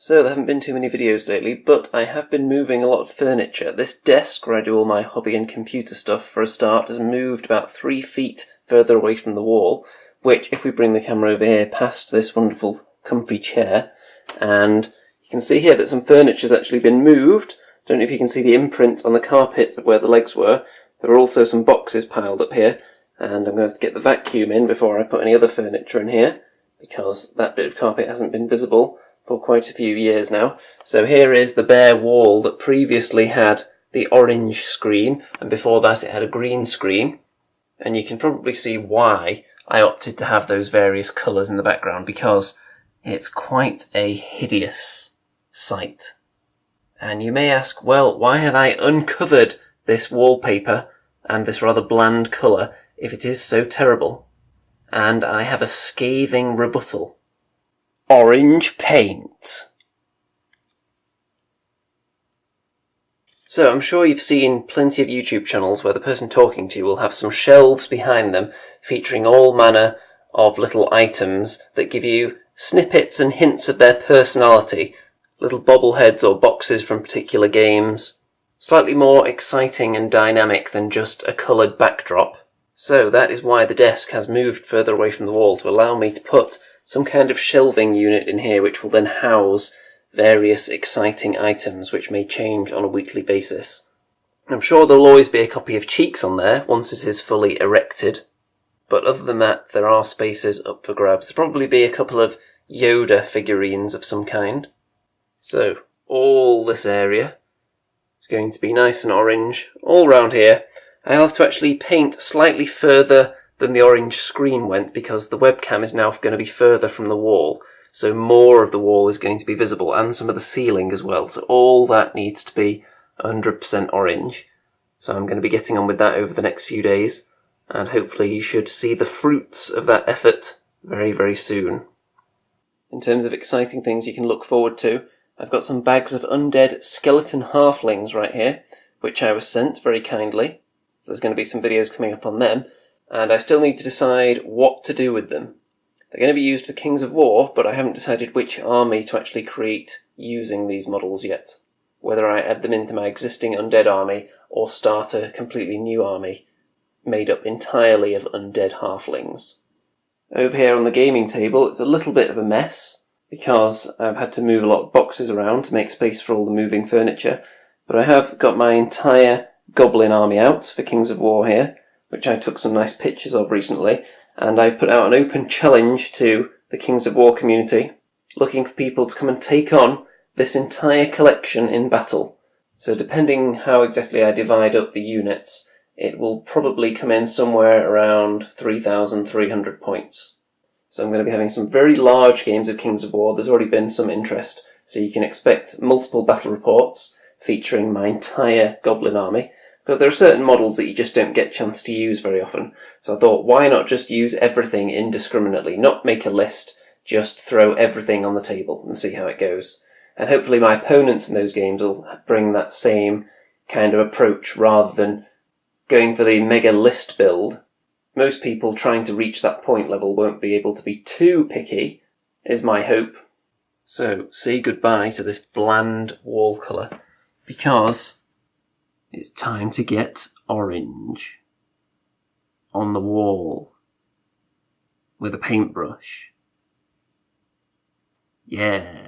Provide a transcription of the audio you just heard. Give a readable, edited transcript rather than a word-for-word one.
So there haven't been too many videos lately, but I have been moving a lot of furniture. This desk where I do all my hobby and computer stuff, for a start, has moved about 3 feet further away from the wall, which, if we bring the camera over here past this wonderful comfy chair, and you can see here that some furniture's actually been moved. Don't know if you can see the imprint on the carpet of where the legs were. There are also some boxes piled up here, and I'm going to have to get the vacuum in before I put any other furniture in here, because that bit of carpet hasn't been visible for quite a few years now. So here is the bare wall that previously had the orange screen, and before that it had a green screen. And you can probably see why I opted to have those various colours in the background, because it's quite a hideous sight. And you may ask, well, why have I uncovered this wallpaper and this rather bland colour if it is so terrible? And I have a scathing rebuttal. Orange paint. So I'm sure you've seen plenty of YouTube channels where the person talking to you will have some shelves behind them featuring all manner of little items that give you snippets and hints of their personality, little bobbleheads or boxes from particular games, slightly more exciting and dynamic than just a coloured backdrop. So that is why the desk has moved further away from the wall, to allow me to put some kind of shelving unit in here which will then house various exciting items which may change on a weekly basis. I'm sure there'll always be a copy of Cheeks on there once it is fully erected, but other than that there are spaces up for grabs. There'll probably be a couple of Yoda figurines of some kind. So all this area is going to be nice and orange all round here. I'll have to actually paint slightly further than the orange screen went, because the webcam is now going to be further from the wall, so more of the wall is going to be visible, and some of the ceiling as well, so all that needs to be 100% orange. So I'm going to be getting on with that over the next few days, and hopefully you should see the fruits of that effort very, very soon. In terms of exciting things you can look forward to, I've got some bags of undead skeleton halflings right here, which I was sent very kindly. So there's going to be some videos coming up on them, and I still need to decide what to do with them. They're going to be used for Kings of War, but I haven't decided which army to actually create using these models yet. Whether I add them into my existing undead army, or start a completely new army, made up entirely of undead halflings. Over here on the gaming table, it's a little bit of a mess, because I've had to move a lot of boxes around to make space for all the moving furniture, but I have got my entire goblin army out for Kings of War here, which I took some nice pictures of recently, and I put out an open challenge to the Kings of War community, looking for people to come and take on this entire collection in battle. So depending how exactly I divide up the units, it will probably come in somewhere around 3,300 points. So I'm going to be having some very large games of Kings of War. There's already been some interest, so you can expect multiple battle reports featuring my entire goblin army, because there are certain models that you just don't get a chance to use very often. So I thought, why not just use everything indiscriminately, not make a list, just throw everything on the table and see how it goes. And hopefully my opponents in those games will bring that same kind of approach rather than going for the mega list build. Most people trying to reach that point level won't be able to be too picky, is my hope. So say goodbye to this bland wall colour, because it's time to get orange on the wall with a paintbrush. Yeah.